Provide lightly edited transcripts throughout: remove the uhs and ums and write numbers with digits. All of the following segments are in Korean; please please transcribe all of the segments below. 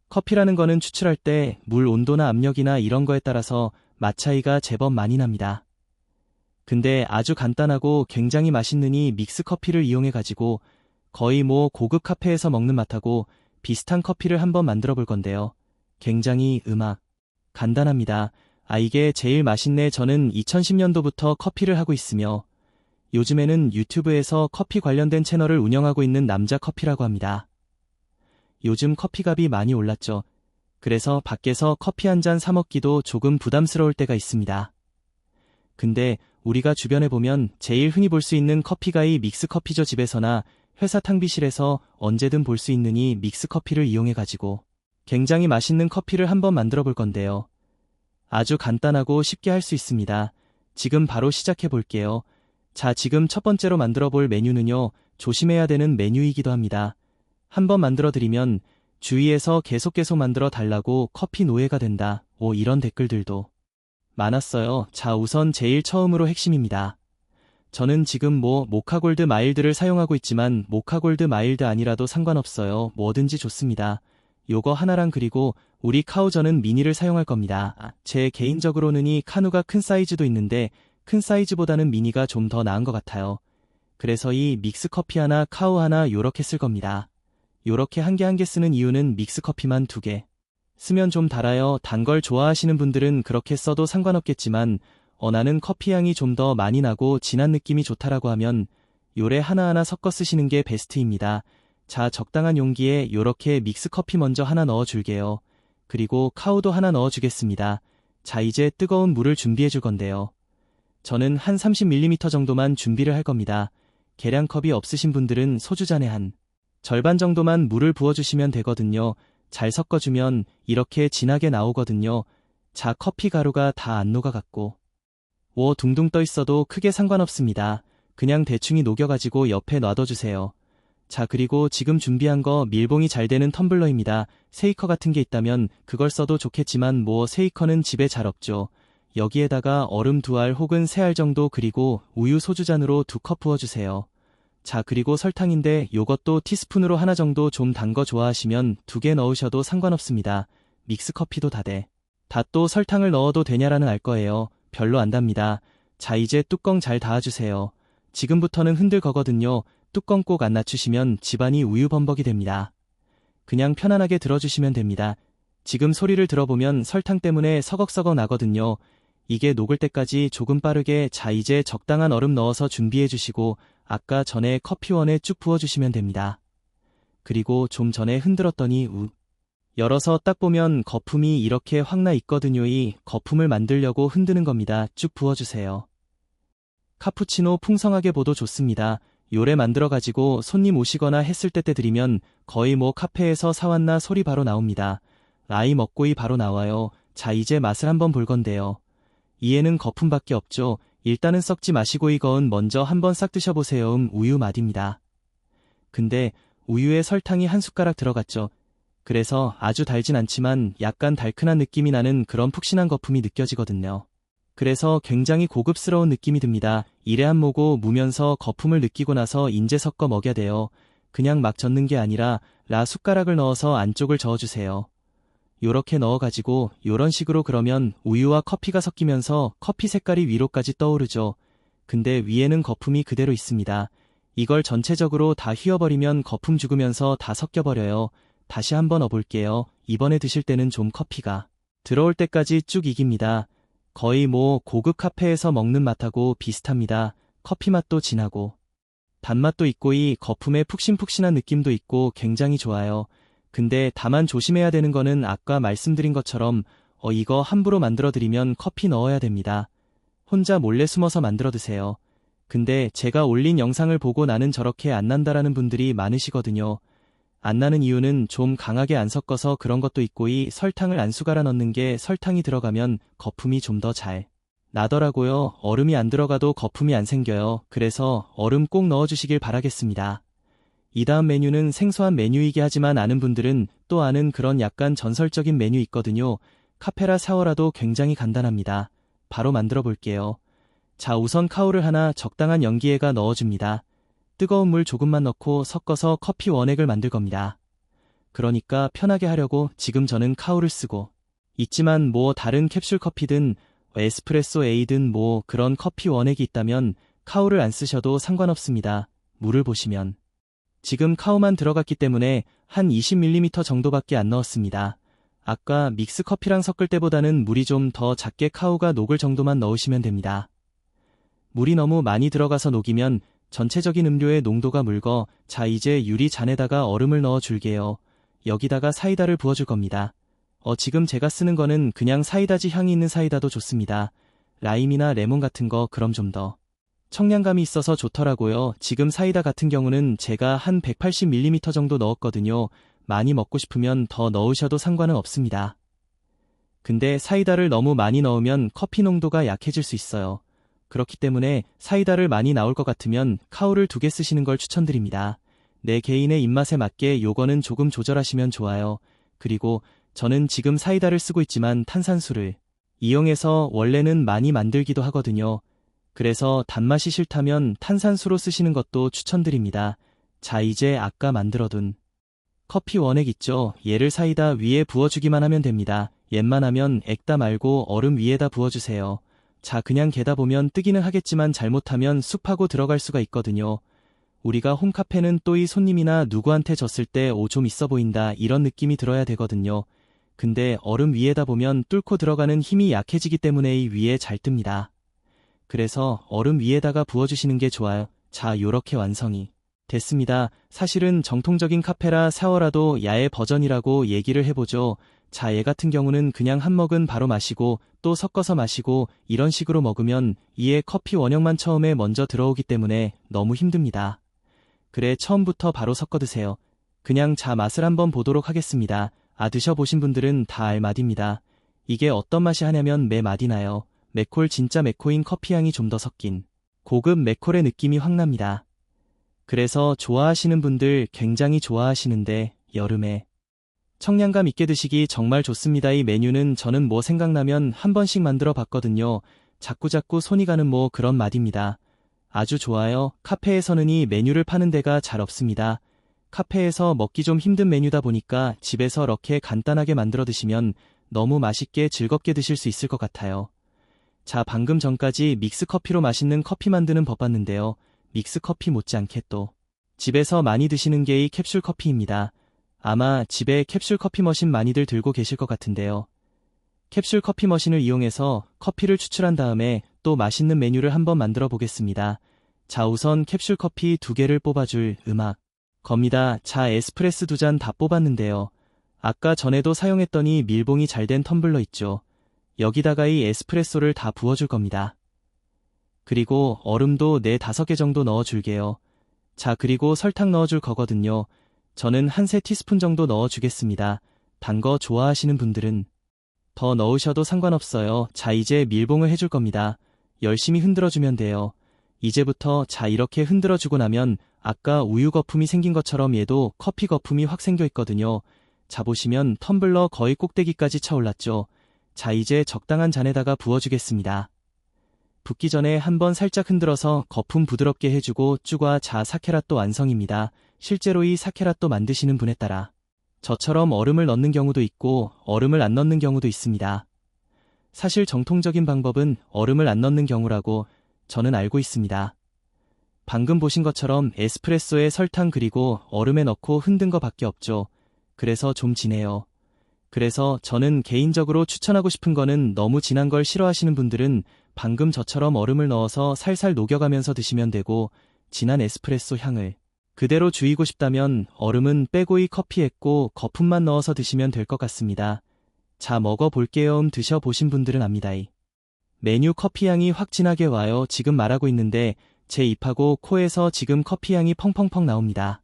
커피라는 거는 추출할 때 물 온도나 압력이나 이런 거에 따라서 맛 차이가 제법 많이 납니다. 근데 아주 간단하고 굉장히 맛있는 이 믹스 커피를 이용해 가지고 거의 고급 카페에서 먹는 맛하고 비슷한 커피를 한번 만들어 볼 건데요. 굉장히 간단합니다. 이게 제일 맛있네. 저는 2010년도부터 커피를 하고 있으며 요즘에는 유튜브에서 커피 관련된 채널을 운영하고 있는 남자 커피라고 합니다. 요즘 커피값이 많이 올랐죠. 그래서 밖에서 커피 한 잔 사 먹기도 조금 부담스러울 때가 있습니다. 근데 우리가 주변에 보면 제일 흔히 볼 수 있는 커피가 이 믹스 커피죠. 집에서나 회사 탕비실에서 언제든 볼 수 있는 이 믹스 커피를 이용해 가지고 굉장히 맛있는 커피를 한번 만들어 볼 건데요. 아주 간단하고 쉽게 할 수 있습니다. 지금 바로 시작해 볼게요. 자, 지금 첫 번째로 만들어 볼 메뉴는요, 조심해야 되는 메뉴이기도 합니다. 한번 만들어 드리면 주위에서 계속 만들어 달라고 커피 노예가 된다. 이런 댓글들도 많았어요. 자, 우선 제일 처음으로 핵심입니다. 저는 지금 모카골드 마일드를 사용하고 있지만 모카골드 마일드 아니라도 상관없어요. 뭐든지 좋습니다. 요거 하나랑 그리고 우리 카우 저는 미니를 사용할 겁니다. 제 개인적으로는 이 카누가 큰 사이즈도 있는데 큰 사이즈보다는 미니가 좀 더 나은 것 같아요. 그래서 이 믹스 커피 하나, 카우 하나 요렇게 쓸 겁니다. 요렇게 한 개 쓰는 이유는 믹스 커피만 2개 쓰면 좀 달아요. 단 걸 좋아하시는 분들은 그렇게 써도 상관없겠지만 나는 커피 향이 좀 더 많이 나고 진한 느낌이 좋다라고 하면 요래 하나하나 섞어 쓰시는 게 베스트입니다. 자, 적당한 용기에 요렇게 믹스 커피 먼저 하나 넣어 줄게요. 그리고 카우도 하나 넣어 주겠습니다. 자, 이제 뜨거운 물을 준비해 줄 건데요. 저는 한 30ml 정도만 준비를 할 겁니다. 계량컵이 없으신 분들은 소주잔에 한 절반 정도만 물을 부어주시면 되거든요. 잘 섞어주면 이렇게 진하게 나오거든요. 자, 커피 가루가 다 안 녹아갔고 둥둥 떠 있어도 크게 상관없습니다. 그냥 대충이 녹여가지고 옆에 놔둬주세요. 자, 그리고 지금 준비한 거 밀봉이 잘 되는 텀블러입니다. 세이커 같은 게 있다면 그걸 써도 좋겠지만 세이커는 집에 잘 없죠. 여기에다가 얼음 2알 혹은 3알 정도 그리고 우유 소주잔으로 2컵 부어주세요. 자, 그리고 설탕인데 요것도 티스푼으로 하나 정도 좀 단 거 좋아하시면 2개 넣으셔도 상관없습니다. 믹스 커피도 다 또 설탕을 넣어도 되냐라는 알 거예요. 별로 안 답니다. 자, 이제 뚜껑 잘 닫아주세요. 지금부터는 흔들 거거든요. 뚜껑 꼭 안 낮추시면 집안이 우유 범벅이 됩니다. 그냥 편안하게 들어주시면 됩니다. 지금 소리를 들어보면 설탕 때문에 서걱서걱 나거든요. 이게 녹을 때까지 조금 빠르게. 자, 이제 적당한 얼음 넣어서 준비해 주시고 아까 전에 커피원에 쭉 부어주시면 됩니다. 그리고 좀 전에 흔들었더니 열어서 딱 보면 거품이 이렇게 확 나 있거든요. 이 거품을 만들려고 흔드는 겁니다. 쭉 부어주세요. 카푸치노 풍성하게 보도 좋습니다. 요래 만들어가지고 손님 오시거나 했을 때 드리면 거의 카페에서 사왔나 소리 바로 나옵니다. 아이 먹고이 바로 나와요. 자, 이제 맛을 한번 볼 건데요. 이에는 거품밖에 없죠. 일단은 썩지 마시고 이건 먼저 한번 싹 드셔보세요. 우유 맛입니다. 근데 우유에 설탕이 한 숟가락 들어갔죠. 그래서 아주 달진 않지만 약간 달큰한 느낌이 나는 그런 푹신한 거품이 느껴지거든요. 그래서 굉장히 고급스러운 느낌이 듭니다. 이래 한 모고 무면서 거품을 느끼고 나서 인제 섞어 먹여야 돼요. 그냥 막 젓는 게 아니라 숟가락을 넣어서 안쪽을 저어주세요. 요렇게 넣어가지고 요런 식으로 그러면 우유와 커피가 섞이면서 커피 색깔이 위로까지 떠오르죠. 근데 위에는 거품이 그대로 있습니다. 이걸 전체적으로 다 휘어버리면 거품 죽으면서 다 섞여버려요. 다시 한번 넣어볼게요. 이번에 드실 때는 좀 커피가 들어올 때까지 쭉 익힙니다. 거의 고급 카페에서 먹는 맛하고 비슷합니다. 커피 맛도 진하고 단맛도 있고 이 거품의 푹신푹신한 느낌도 있고 굉장히 좋아요. 근데 다만 조심해야 되는 거는 아까 말씀드린 것처럼 이거 함부로 만들어드리면 커피 넣어야 됩니다. 혼자 몰래 숨어서 만들어 드세요. 근데 제가 올린 영상을 보고 나는 저렇게 안 난다라는 분들이 많으시거든요. 안 나는 이유는 좀 강하게 안 섞어서 그런 것도 있고 이 설탕을 안 수갈아 넣는 게 설탕이 들어가면 거품이 좀 더 잘 나더라고요. 얼음이 안 들어가도 거품이 안 생겨요. 그래서 얼음 꼭 넣어주시길 바라겠습니다. 이 다음 메뉴는 생소한 메뉴이긴 하지만 아는 분들은 또 아는 그런 약간 전설적인 메뉴 있거든요. 카페라 샤워라도 굉장히 간단합니다. 바로 만들어 볼게요. 자, 우선 카우를 하나 적당한 연기에가 넣어줍니다. 뜨거운 물 조금만 넣고 섞어서 커피 원액을 만들 겁니다. 그러니까 편하게 하려고 지금 저는 카오를 쓰고 있지만 뭐 다른 캡슐 커피든 에스프레소 A든 뭐 그런 커피 원액이 있다면 카오를 안 쓰셔도 상관없습니다. 물을 보시면 지금 카오만 들어갔기 때문에 한 20ml 정도밖에 안 넣었습니다. 아까 믹스 커피랑 섞을 때보다는 물이 좀 더 작게 카오가 녹을 정도만 넣으시면 됩니다. 물이 너무 많이 들어가서 녹이면 전체적인 음료의 농도가 묽어. 자, 이제 유리 잔에다가 얼음을 넣어 줄게요. 여기다가 사이다를 부어줄 겁니다. 지금 제가 쓰는 거는 그냥 사이다지 향이 있는 사이다도 좋습니다. 라임이나 레몬 같은 거 그럼 좀 더 청량감이 있어서 좋더라고요. 지금 사이다 같은 경우는 제가 한 180ml 정도 넣었거든요. 많이 먹고 싶으면 더 넣으셔도 상관은 없습니다. 근데 사이다를 너무 많이 넣으면 커피 농도가 약해질 수 있어요. 그렇기 때문에 사이다를 많이 나올 것 같으면 카오를 2개 쓰시는 걸 추천드립니다. 내 개인의 입맛에 맞게 요거는 조금 조절하시면 좋아요. 그리고 저는 지금 사이다를 쓰고 있지만 탄산수를 이용해서 원래는 많이 만들기도 하거든요. 그래서 단맛이 싫다면 탄산수로 쓰시는 것도 추천드립니다. 자, 이제 아까 만들어둔 커피 원액 있죠? 얘를 사이다 위에 부어주기만 하면 됩니다. 웬만하면 액다 말고 얼음 위에다 부어주세요. 자, 그냥 개다 보면 뜨기는 하겠지만 잘못하면 숲하고 들어갈 수가 있거든요. 우리가 홈카페는 또 이 손님이나 누구한테 줬을 때 좀 있어 보인다 이런 느낌이 들어야 되거든요. 근데 얼음 위에다 보면 뚫고 들어가는 힘이 약해지기 때문에 이 위에 잘 뜹니다. 그래서 얼음 위에다가 부어주시는 게 좋아요. 자, 요렇게 완성이 됐습니다. 사실은 정통적인 카페라 샤워라도 야의 버전이라고 얘기를 해보죠. 자, 얘 같은 경우는 그냥 한 먹은 바로 마시고 또 섞어서 마시고 이런 식으로 먹으면 이에 커피 원형만 처음에 먼저 들어오기 때문에 너무 힘듭니다. 그래, 처음부터 바로 섞어 드세요. 그냥 자, 맛을 한번 보도록 하겠습니다. 드셔보신 분들은 다 알 맛입니다. 이게 어떤 맛이 하냐면 매 맛이 나요. 맥콜, 진짜 맥코인 커피향이 좀 더 섞인 고급 맥콜의 느낌이 확 납니다. 그래서 좋아하시는 분들 굉장히 좋아하시는데 여름에 청량감 있게 드시기 정말 좋습니다. 이 메뉴는 저는 뭐 생각나면 한 번씩 만들어 봤거든요. 자꾸자꾸 손이 가는 뭐 그런 맛입니다. 아주 좋아요. 카페에서는 이 메뉴를 파는 데가 잘 없습니다. 카페에서 먹기 좀 힘든 메뉴다 보니까 집에서 이렇게 간단하게 만들어 드시면 너무 맛있게 즐겁게 드실 수 있을 것 같아요. 자, 방금 전까지 믹스커피로 맛있는 커피 만드는 법 봤는데요. 믹스커피 못지않게 또 집에서 많이 드시는 게 이 캡슐 커피입니다. 아마 집에 캡슐 커피 머신 많이들 들고 계실 것 같은데요. 캡슐 커피 머신을 이용해서 커피를 추출한 다음에 또 맛있는 메뉴를 한번 만들어 보겠습니다. 자, 우선 캡슐 커피 2개를 뽑아줄 겁니다. 자, 에스프레소 2잔 다 뽑았는데요. 아까 전에도 사용했더니 밀봉이 잘 된 텀블러 있죠. 여기다가 이 에스프레소를 다 부어줄 겁니다. 그리고 얼음도 4-5개 정도 넣어줄게요. 자, 그리고 설탕 넣어줄 거거든요. 저는 한 3티스푼 정도 넣어주겠습니다. 단 거 좋아하시는 분들은 더 넣으셔도 상관없어요. 자, 이제 밀봉을 해줄 겁니다. 열심히 흔들어주면 돼요. 이제부터 자, 이렇게 흔들어주고 나면 아까 우유 거품이 생긴 것처럼 얘도 커피 거품이 확 생겨 있거든요. 자, 보시면 텀블러 거의 꼭대기까지 차올랐죠. 자, 이제 적당한 잔에다가 부어주겠습니다. 붓기 전에 한번 살짝 흔들어서 거품 부드럽게 해주고 쭈과 자, 사케라또 완성입니다. 실제로 이 사케라또 만드시는 분에 따라 저처럼 얼음을 넣는 경우도 있고 얼음을 안 넣는 경우도 있습니다. 사실 정통적인 방법은 얼음을 안 넣는 경우라고 저는 알고 있습니다. 방금 보신 것처럼 에스프레소에 설탕 그리고 얼음에 넣고 흔든 거 밖에 없죠. 그래서 좀 진해요. 그래서 저는 개인적으로 추천하고 싶은 거는 너무 진한 걸 싫어하시는 분들은 방금 저처럼 얼음을 넣어서 살살 녹여가면서 드시면 되고 진한 에스프레소 향을 그대로 주이고 싶다면 얼음은 빼고 이 커피했고 거품만 넣어서 드시면 될 것 같습니다. 자, 먹어볼게요. 드셔보신 분들은 압니다. 이 메뉴 커피향이 확 진하게 와요. 지금 말하고 있는데 제 입하고 코에서 지금 커피향이 펑펑펑 나옵니다.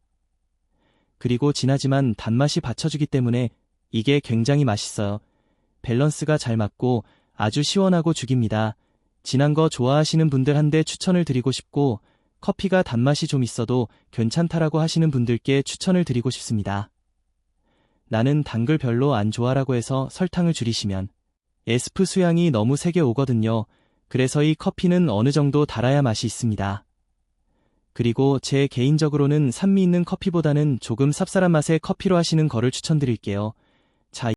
그리고 진하지만 단맛이 받쳐주기 때문에 이게 굉장히 맛있어요. 밸런스가 잘 맞고 아주 시원하고 죽입니다. 진한 거 좋아하시는 분들한테 추천을 드리고 싶고 커피가 단맛이 좀 있어도 괜찮다라고 하시는 분들께 추천을 드리고 싶습니다. 나는 단 걸 별로 안 좋아라고 해서 설탕을 줄이시면 에스프 수향이 너무 세게 오거든요. 그래서 이 커피는 어느 정도 달아야 맛이 있습니다. 그리고 제 개인적으로는 산미 있는 커피보다는 조금 쌉쌀한 맛의 커피로 하시는 거를 추천드릴게요.